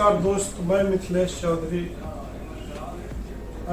नमस्कार दोस्त, मैं Mithilesh Chaudhary,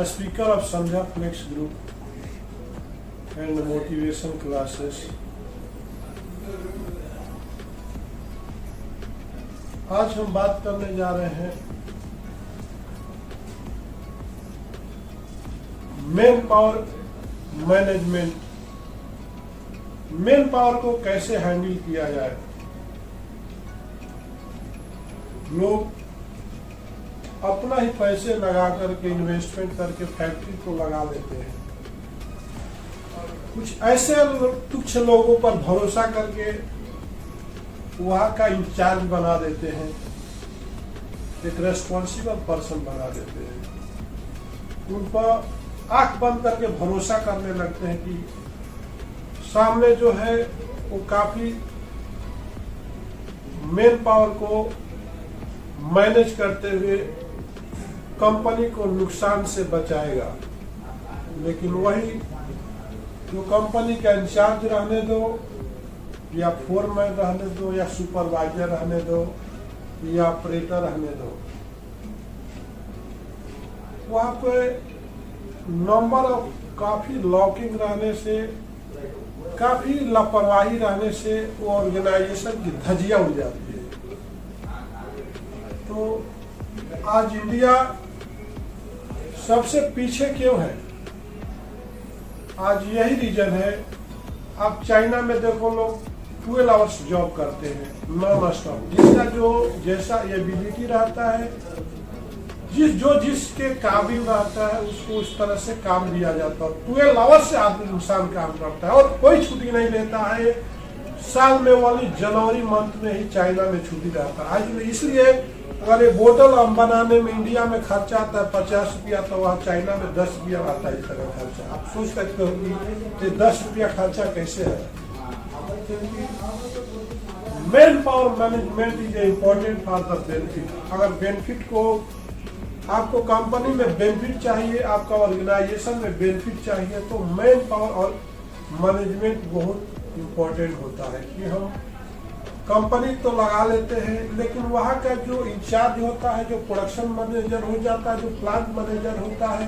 speaker of Sandhya flex group and motivation classes. आज हम बात करने जा रहे हैं man power management. Man power को कैसे हैंडल किया जाए। लोग अपना ही पैसे लगा करके इन्वेस्टमेंट करके फैक्ट्री को लगा लेते हैं। कुछ ऐसे तुच्छ लोगों पर भरोसा करके वहां का इंचार्ज बना देते हैं, एक रेस्पॉन्सिबल पर्सन बना देते हैं। उन पर आंख बंद करके भरोसा करने लगते हैं कि सामने जो है वो काफी मैन पावर को मैनेज करते हुए कंपनी को नुकसान से बचाएगा। लेकिन वही जो कंपनी का इंचार्ज रहने दो या फोरमैन रहने दो या सुपरवाइजर रहने दो या ऑपरेटर रहने दो, वहां पे नंबर ऑफ काफी लॉकिंग रहने से, काफी लापरवाही रहने से वो ऑर्गेनाइजेशन की धज्जियां उड़ जाती है। तो आज इंडिया सबसे पीछे क्यों है? आज यही रीजन है। आप चाइना में देखो, लोग 12 आवर्स जॉब करते हैं नॉन स्टॉप। जिसका जो जैसा एबिलिटी रहता है, जिसके काबिल रहता है, उसको उस तरह से काम दिया जाता है। 12 आवर्स से आदमी इंसान काम करता है और कोई छुट्टी नहीं लेता है। साल में वाली जनवरी मंथ में ही चाइना में छुट्टी रहता है। आज इसलिए अगर ये बोतल बनाने में इंडिया में खर्चा आता है 50 रुपया, तो वहाँ चाइना में 10 रुपया आता है। इस तरह खर्चा आप सोच सकते हो कि 10 रुपया खर्चा कैसे है। Man power management is important for the benefit. अगर बेनिफिट को आपको कंपनी में बेनिफिट चाहिए, आपका ऑर्गेनाइजेशन में बेनिफिट चाहिए, तो मैन पावर और मैनेजमेंट बहुत इम्पोर्टेंट होता है। कि हम कंपनी तो लगा लेते हैं, लेकिन वहाँ का जो इंचार्ज होता है, जो प्रोडक्शन मैनेजर हो जाता है, जो प्लांट मैनेजर होता है,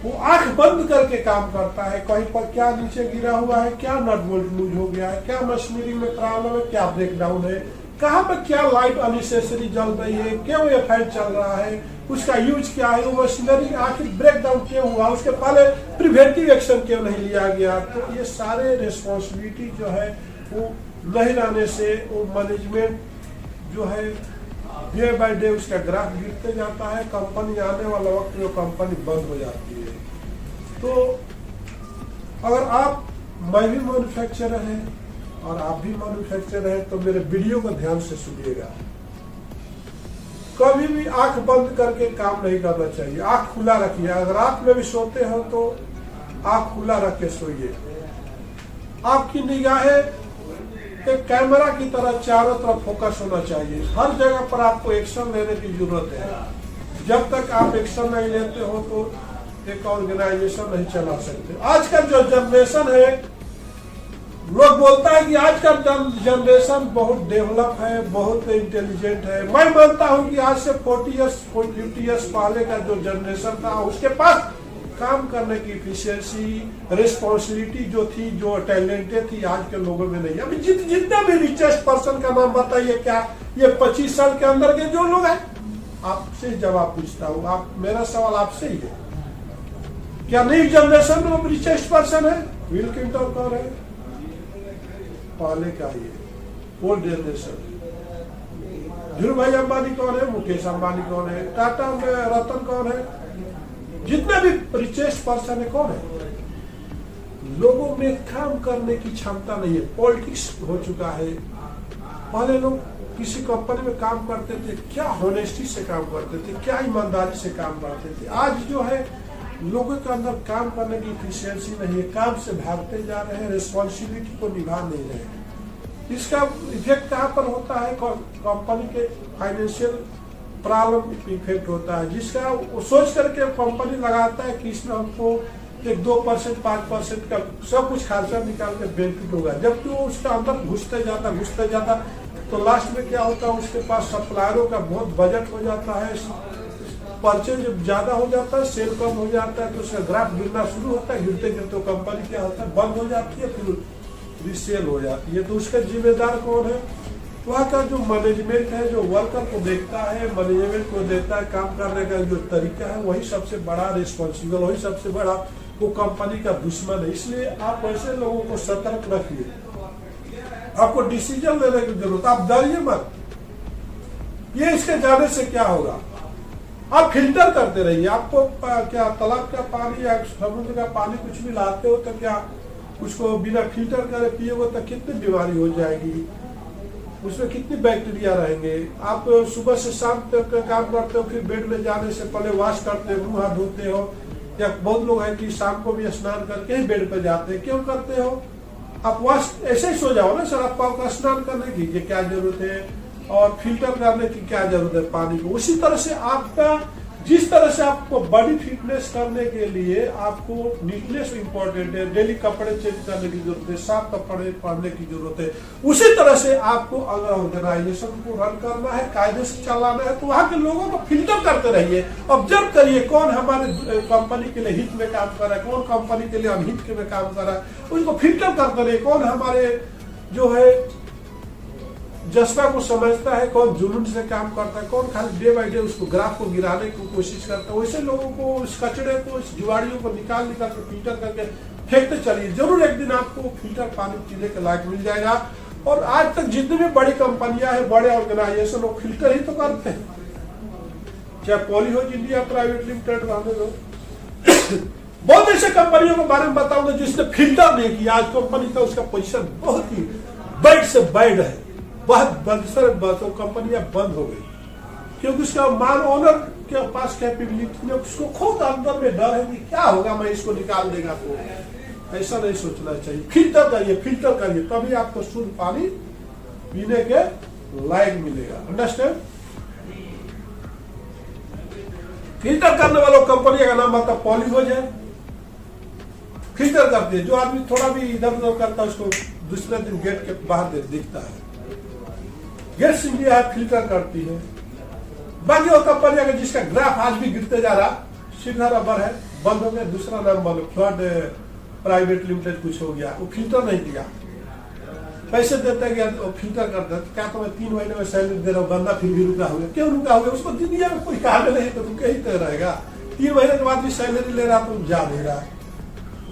वो आंख बंद करके काम करता है। कहीं पर क्या नीचे गिरा हुआ है, क्या नट बोल्ट लूज हो गया है, क्या मशीनरी में प्रॉब्लम है, क्या ब्रेकडाउन है, कहाँ पर क्या लाइट अननेसेसरी जल रही है, क्यों ये फैन चल रहा है, उसका यूज क्या है, वो मशीनरी आखिर ब्रेकडाउन क्यों हुआ, उसके पहले प्रिवेंटिव एक्शन क्यों नहीं लिया गया। तो ये सारे रिस्पॉन्सिबिलिटी जो है वो नहीं रहने से वो मैनेजमेंट जो है डे बाय डे उसका ग्राफ गिरते जाता है। कंपनी आने वाला वक्त में कंपनी बंद हो जाती है। तो अगर मैं भी मैन्युफैक्चरर है और आप भी मैन्युफैक्चरर है, तो मेरे वीडियो को ध्यान से सुनिएगा। कभी भी आंख बंद करके काम नहीं करना चाहिए। आंख खुला रखिए। अगर रात में भी सोते हो तो आंख खुला रख के सोइए। आपकी निगाहें एक कैमरा की तरह चारों तरफ फोकस होना चाहिए। हर जगह पर आपको एक्शन लेने की जरूरत है। जब तक आप एक्शन नहीं लेते हो तो एक ऑर्गेनाइजेशन नहीं चला सकते। आज का जो जनरेशन है, लोग बोलता है कि आज का जनरेशन बहुत डेवलप है, बहुत इंटेलिजेंट है। मैं मानता हूं कि आज से 40 50 पहले का जो जनरेशन था, उसके पास काम करने की इफिशियंसी, रिस्पॉन्सिबिलिटी जो थी, जो टैलेंटेड थी, आज के लोगों में नहीं। अभी जितना भी रिचेस्ट पर्सन का नाम बताइए, क्या ये 25 साल के अंदर के जो लोग हैं, आपसे जवाब पूछता हूँ। मेरा सवाल आपसे ही है, क्या नई जनरेशन में रिचेस्ट पर्सन है? बिल क्लिंटन कौन है? पहले का ये ओल्ड जनरेशन। धीरू भाई अंबानी कौन है? मुकेश अंबानी कौन है? टाटा में रतन कौन है? जितना भी रिचेस्ट पर्सन है, कौन है? लोगों में काम करने की क्षमता नहीं है। पॉलिटिक्स हो चुका है। पहले लोग किसी कंपनी में काम करते थे, क्या होनेस्टी से काम करते थे, क्या ईमानदारी से काम करते थे। आज जो है लोगों के अंदर काम करने की इफिशियंसी नहीं है। काम से भागते जा रहे हैं, रिस्पॉन्सिबिलिटी को निभा नहीं रहे। इसका इफेक्ट कहाँ पर होता है? कंपनी के फाइनेंशियल प्रॉब्लम इफेक्ट होता है, जिसका वो सोच करके कंपनी लगाता है कि इसमें हमको एक 2% 5% का सब कुछ खर्चा निकाल के बेनिफिट होगा, जबकि वो उसका अंदर घुसते जाता तो लास्ट में क्या होता है, उसके पास सप्लायरों का बहुत बजट हो जाता है, परचेज ज्यादा हो जाता है, सेल कम हो जाता है, तो उसका ग्राफ गिरना शुरू होता है। गिरते गिरते कंपनी क्या होता है, बंद हो जाती है, फिर रीसेल हो जाती है। तो उसका जिम्मेदार कौन है, वहाँ का जो मैनेजमेंट है, जो वर्कर को देखता है, मैनेजमेंट को देता है काम करने का जो तरीका है, वही सबसे बड़ा रिस्पॉन्सिबल, वही सबसे बड़ा वो कंपनी का दुश्मन है। इसलिए आप ऐसे लोगों को सतर्क रखिए। आपको डिसीजन लेने की जरूरत, आप डरिए मत, ये इसके जाने से क्या होगा, आप फिल्टर करते रहिए। आपको क्या तालाब का पानी या समुद्र का पानी कुछ भी लाते हो तो क्या उसको बिना फिल्टर करे पिएगा तो कितनी बीमारी हो जाएगी, उसमें कितनी बैक्टीरिया रहेंगे। आप सुबह से शाम तक काम करते हो, फिर बेड में जाने से पहले वॉश करते हो, मुंह हाथ धोते हो, या बहुत लोग हैं कि शाम को भी स्नान करके ही बेड पर जाते हैं। क्यों करते हो, आप वॉश ऐसे ही सो जाओ ना सर, आपको स्नान करने की क्या जरूरत है और फिल्टर करने की क्या जरूरत है पानी को। उसी तरह से आपका, जिस तरह से आपको बॉडी फिटनेस करने के लिए आपको नीटनेस इंपॉर्टेंट है, डेली कपड़े चेंज करने की जरूरत है, साफ कपड़े पहनने की जरूरत है, उसी तरह से आपको अगर ऑर्गेनाइजेशन को रन करना है, कायदे से चलाना है, तो वहां के लोगों को फिल्टर करते रहिए, ऑब्जर्व करिए कौन हमारे कंपनी के लिए हित में काम कर रहा है, कौन कंपनी के लिए अनहित में काम कर रहा है, उसको फिल्टर करते रहिए। कौन हमारे जो है जज्बा को समझता है, कौन जुनून से काम करता है, कौन खाली डे बाय डे उसको ग्राफ को गिराने की कोशिश करता है। वैसे लोगों को, उस कचड़े को, इस जुआड़ियों को निकाल के फिल्टर करके फेंकते चलिए। जरूर एक दिन आपको फिल्टर पानी पीने के लायक मिल जाएगा। और आज तक जितनी भी बड़ी कंपनियां हैं, बड़े ऑर्गेनाइजेशन, वो फिल्टर ही तो करते हैं, चाहे पॉलीहोज इंडिया प्राइवेट लिमिटेड रहने दो। बहुत ऐसे कंपनियों के बारे में बताऊंगा जिसने फिल्टर नहीं किया। आज कंपनी का उसका पोजीशन बहुत ही बैड से बैड है, बहुत बदसर कंपनियां बंद हो गई, क्योंकि उसका मान ओनर के पास कैपेबिलिटी नहीं, उसको खुद अंदर में डर है कि क्या होगा, मैं इसको निकाल देगा। तो ऐसा नहीं सोचना चाहिए। फिल्टर करिए, फिल्टर करिए, तभी आपको शुद्ध पानी पीने के लायक मिलेगा। अंडरस्टैंड। फिल्टर करने वालों कंपनी का नाम आता पॉलीहोज है। फिल्टर करती है, जो आदमी थोड़ा भी इधर उधर करता है उसको दूसरे दिन गेट के बाहर दिखता है। गेट्स इंडिया फिल्टर करती है। बाकी वो कंपनी अगर जिसका ग्राफ आज भी गिरते जा रहा, सीधा रबर है, बंद हो गया, दूसरा नाम बोलो फ्लड प्राइवेट लिमिटेड कुछ हो गया, वो फिल्टर नहीं किया, पैसे देते गया, वो फिल्टर करते। क्या तो मैं 3 महीने में सैलरी दे रहा हूँ, बंदा फिर भी रुका हुआ, क्यों रुका हुआ, उसको दुनिया में कोई काम नहीं तो रुके ही तो रहेगा। 3 महीने के बाद भी सैलरी ले रहा तो जा नहीं रहा,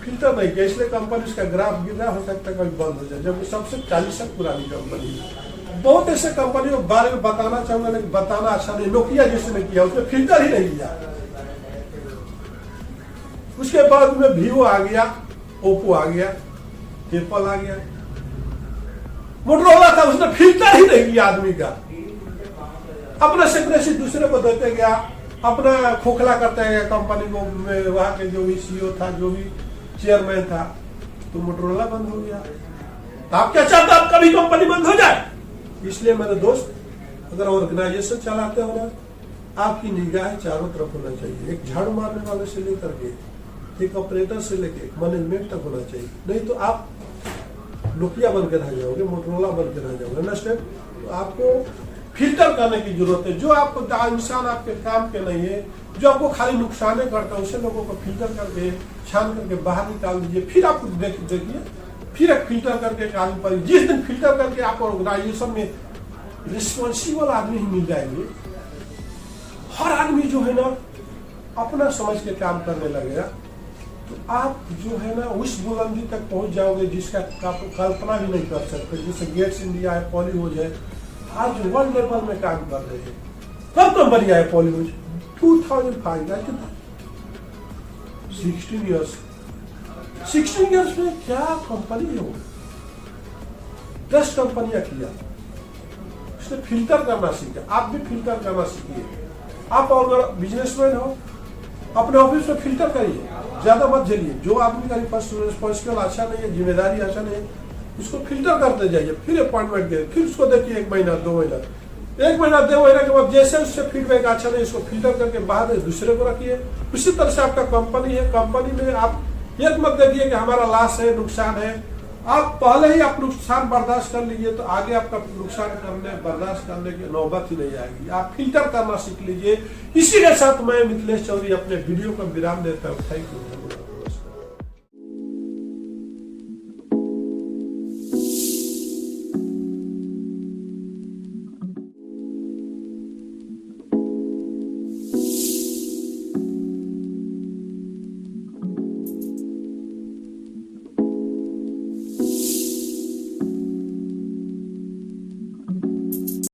फिल्टर नहीं किया, इसलिए कंपनी उसका ग्राफ गिर रहा, हो सकता है कभी बंद हो जाए, जब सबसे 40 साल पुरानी कंपनी है। बहुत ऐसे कंपनियों के बारे में बताना चाहूंगा, लेकिन बताना अच्छा नहीं। नोकिया जिसने किया उसने फिल्टर ही नहीं किया। उसके बाद में वीवो आ गया, ओप्पो आ गया, एप्पल आ गया, मोटरोला था, उसने फिल्टर ही नहीं किया आदमी का। अपना सेक्रेटरी दूसरे को देते गया, अपना खोखला करते गया कंपनी को। वहां के जो भी सीईओ था, जो भी चेयरमैन था, तो मोटरोला बंद हो गया। तो आप क्या चाहते हैं, आपका भी कंपनी बंद हो जाए? इसलिए मेरे दोस्त, अगर ऑर्गेनाइजेशन चलाते हो ना, आपकी निगाह चारों तरफ होना चाहिए। एक झाड़ू मारने वाले से लेकर के, एक ऑपरेटर से लेके मैनेजमेंट तक होना चाहिए, नहीं तो आप नोकिया बन के रह जाओगे, मोटरोला बन के रह जाओगे। अंडरस्टैंड। तो आपको फिल्टर करने की जरूरत है। जो आपको इंसान आपके काम के नहीं है, जो आपको खाली नुकसान करता है, उसे लोगों को फिल्टर करके छान करके बाहर निकाल दीजिए। फिर आप देखिए, फिर एक फिल्टर करके काम पर, जिस दिन फिल्टर करके आप ऑर्गेनाइजेशन में रिस्पॉन्सिबल आदमी ही मिल जाएंगे, हर आदमी जो है ना अपना समझ के काम करने लगेगा, तो आप जो है ना उस बुलंदी तक पहुंच जाओगे जिसका आप कल्पना भी नहीं कर सकते। जैसे गेट्स इंडिया है, पॉलीहोज है, आज वर्ल्ड लेवल में काम कर रहे हैं। कब कंपनी आया पॉलीहोज? 2005, 16 ईयर्स। 16 ईयर्स में क्या कंपनी हो, 10 कंपनियां किया, उसने फिल्टर करना सीखा। आप भी फिल्टर करना सीखिए। आप अगर बिजनेसमैन हो, अपने ऑफिस में फिल्टर करिए, ज्यादा मत झेलिए। जो आदमी का रिस्पॉन्सिबल अच्छा नहीं है, जिम्मेदारी अच्छा नहीं है, उसको फिल्टर करते जाइए। फिर अपॉइंटमेंट के, फिर उसको देखिए 1 महीना 2 महीना, 1 महीना 2 महीना के बाद जैसे उससे फीडबैक अच्छा नहीं, उसको फिल्टर करके बाहर दूसरे को रखिए। उसी तरह से आपका कंपनी है, कंपनी में आप एक मत देखिए कि हमारा लॉस है, नुकसान है। आप पहले ही आप नुकसान बर्दाश्त कर लीजिए तो आगे आपका नुकसान बर्दाश्त करने की नौबत ही नहीं आएगी। आप फिल्टर करना सीख लीजिए। इसी के साथ मैं मिथिलेश चौधरी अपने वीडियो को विराम देता हूँ। Thank you.